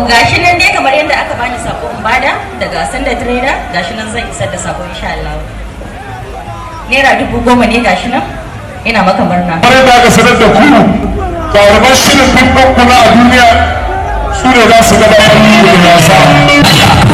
gashi nan dai kamar yadda aka bani sako in bada daga sanda trader, gashi nan zan isar da sako insha Allah. Naira 10,000 ne gashi nan, ina maka murna. Bare da aka sanar da ku jaruman shirin duk kula a duniya su ne za su gabatar da wasa.